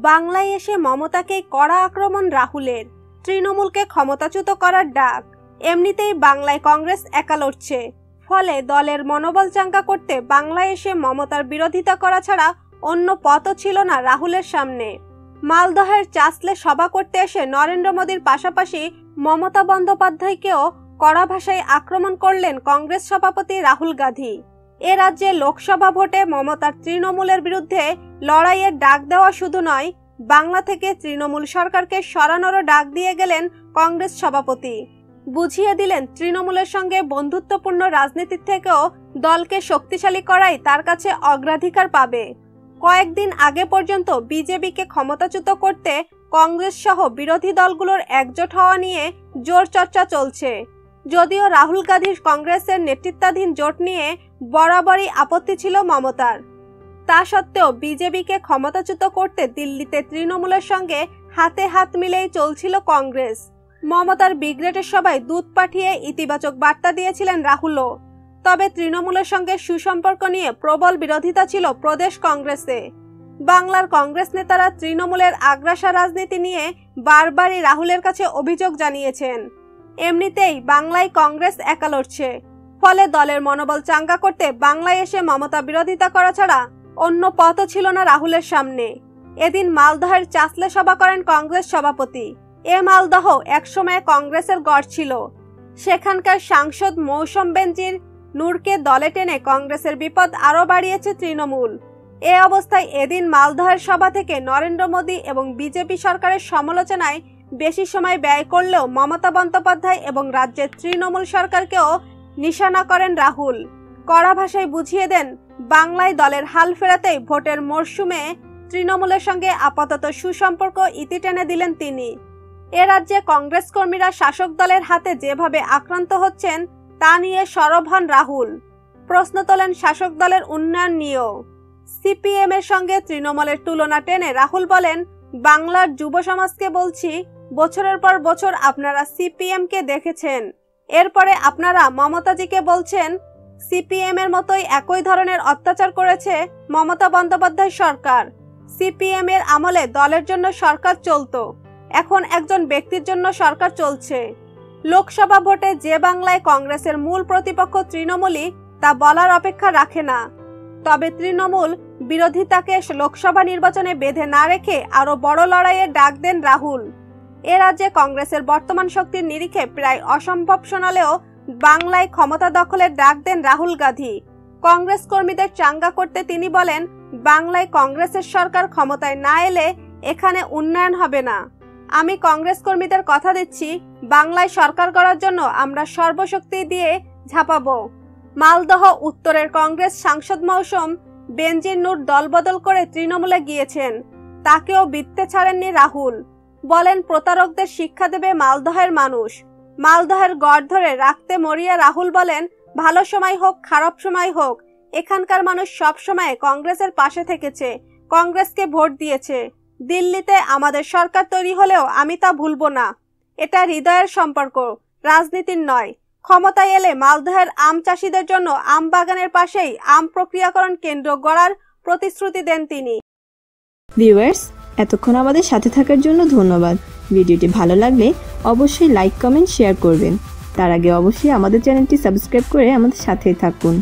বাংলায় এসে মমতাকে কড়া আক্রমণ রাহুলের, তৃণমূলকে ক্ষমতাচ্যুত করার ডাক। এমনিতেই বাংলায় কংগ্রেস একা লড়ছে, ফলে দলের মনোবল চাঙ্গা করতে বাংলায় এসে মমতার বিরোধিতা করা ছাড়া অন্য পথও ছিল না রাহুলের সামনে। মালদহের চাসলে সভা করতে এসে নরেন্দ্র মোদীর পাশাপাশি মমতা বন্দ্যোপাধ্যায়কেও কড়া ভাষায় আক্রমণ করলেন কংগ্রেস সভাপতি রাহুল গান্ধী। এ রাজ্যে লোকসভা ভোটে মমতার তৃণমূলের বিরুদ্ধে লড়াইয়ের ডাক দেওয়া শুধু নয়, বাংলা থেকে তৃণমূল সরকারকে সরানোরও ডাক দিয়ে গেলেন কংগ্রেস সভাপতি। বুঝিয়ে দিলেন তৃণমূলের সঙ্গে বন্ধুত্বপূর্ণ রাজনীতির থেকেও দলকে শক্তিশালী করাই তার কাছে অগ্রাধিকার পাবে। কয়েকদিন আগে পর্যন্ত বিজেপিকে ক্ষমতাচ্যুত করতে কংগ্রেস সহ বিরোধী দলগুলোর একজোট হওয়া নিয়ে জোর চর্চা চলছে। যদিও রাহুল গান্ধীর কংগ্রেসের নেতৃত্বাধীন জোট নিয়ে বরাবরই আপত্তি ছিল মমতার, তা সত্ত্বেও বিজেপিকে ক্ষমতাচ্যুত করতে দিল্লিতে তৃণমূলের সঙ্গে হাতে হাত মিলেই চলছিল কংগ্রেস। মমতার ব্রিগেডের সভায় দূত পাঠিয়ে ইতিবাচক বার্তা দিয়েছিলেন রাহুলও। তবে তৃণমূলের সঙ্গে সুসম্পর্ক নিয়ে প্রবল বিরোধিতা ছিল প্রদেশ কংগ্রেসে। বাংলার কংগ্রেস নেতারা তৃণমূলের আগ্রাসা রাজনীতি নিয়ে বারবারই রাহুলের কাছে অভিযোগ জানিয়েছেন। এমনিতেই বাংলায় কংগ্রেস একা লড়ছে, ফলে দলের মনোবল চাঙ্গা করতে বাংলায় এসে মমতা বিরোধিতা করা ছাড়া অন্য পথও ছিল না রাহুলের সামনে। এদিন মালদহের চাসলে সভা করেন কংগ্রেস সভাপতি। এ মালদহ একসময় কংগ্রেসের গড় ছিল। সেখানকার সাংসদ মৌসুম বেনজির নূরকে দলে টেনে কংগ্রেসের বিপদ আরও বাড়িয়েছে তৃণমূল। এ অবস্থায় এদিন মালদহের সভা থেকে নরেন্দ্র মোদী এবং বিজেপি সরকারের সমালোচনায় বেশি সময় ব্যয় করলেও মমতা বন্দ্যোপাধ্যায় এবং রাজ্যের তৃণমূল সরকারকেও নিশানা করেন রাহুল। কড়া ভাষায় বুঝিয়ে দেন বাংলায় দলের হাল ফেরাতেই ভোটের মরশুমে তৃণমূলের সঙ্গে আপাতত সুসম্পর্ক ইতি টেনে দিলেন তিনি। এ রাজ্যে কংগ্রেস কর্মীরা শাসক দলের হাতে যেভাবে আক্রান্ত হচ্ছেন তা নিয়ে সরব হন রাহুল। প্রশ্ন তোলেন শাসক দলের উন্নয়ন নিয়েও। সিপিএম এর সঙ্গে তৃণমূলের তুলনা টেনে রাহুল বলেন, বাংলার যুব সমাজকে বলছি, বছরের পর বছর আপনারা সিপিএম কে দেখেছেন, এরপরে আপনারা মমতাজিকে বলছেন সিপিএম এর মতোই একই ধরনের অত্যাচার করেছে মমতা বন্দ্যোপাধ্যায় সরকার। সিপিএম এর আমলে দলের জন্য সরকার চলতো, এখন একজন ব্যক্তির জন্য সরকার চলছে। লোকসভা ভোটে যে বাংলায় কংগ্রেসের মূল প্রতিপক্ষ তৃণমূলই তা বলার অপেক্ষা রাখে না। তবে তৃণমূল বিরোধিতাকে লোকসভা নির্বাচনে বেঁধে না রেখে আরো বড় লড়াইয়ের ডাক দেন রাহুল। এ রাজ্যে কংগ্রেসের বর্তমান শক্তির নিরিখে প্রায় অসম্ভব শোনালেও বাংলায় ক্ষমতা দখলের ডাক দেন রাহুল গান্ধী। কংগ্রেস কর্মীদের চাঙ্গা করতে তিনি বলেন, বাংলায় কংগ্রেসের সরকার ক্ষমতায় না এলে এখানে উন্নয়ন হবে না। আমি কংগ্রেস কর্মীদের কথা দিচ্ছি, বাংলায় সরকার গড়ার জন্য আমরা সর্বশক্তি দিয়ে ঝাঁপাবো। মালদহ উত্তরের কংগ্রেস সাংসদ মৌসুম বেনজির নূর দলবদল করে তৃণমূলে গিয়েছেন, তাকেও বৃত্তে ছাড়েননি রাহুল। বলেন, প্রতারকদের শিক্ষা দেবে মালদহের মানুষ। মালদহের গড় ধরে রাখতে মরিয়া রাহুল বলেন, ভালো সময় হোক খারাপ সময় হোক, এখানকার মানুষ সব সময় কংগ্রেসের পাশে থেকেছে, কংগ্রেসকে ভোট দিয়েছে। দিল্লিতে আমাদের সরকার তৈরি হলেও আমি তা ভুলবো না। এটা হৃদয়ের সম্পর্ক, রাজনীতির নয়। ক্ষমতায় এলে মালদহের আম চাষিদের জন্য আম বাগানের পাশেই আম প্রক্রিয়াকরণ কেন্দ্র গড়ার প্রতিশ্রুতি দেন তিনি। ভিউয়ার্স, এতক্ষণ আমাদের সাথে থাকার জন্য ধন্যবাদ। ভিডিওটি ভালো লাগলে অবশ্যই লাইক, কমেন্ট, শেয়ার করবেন। তার আগে অবশ্যই আমাদের চ্যানেলটি সাবস্ক্রাইব করে আমাদের সাথেই থাকুন।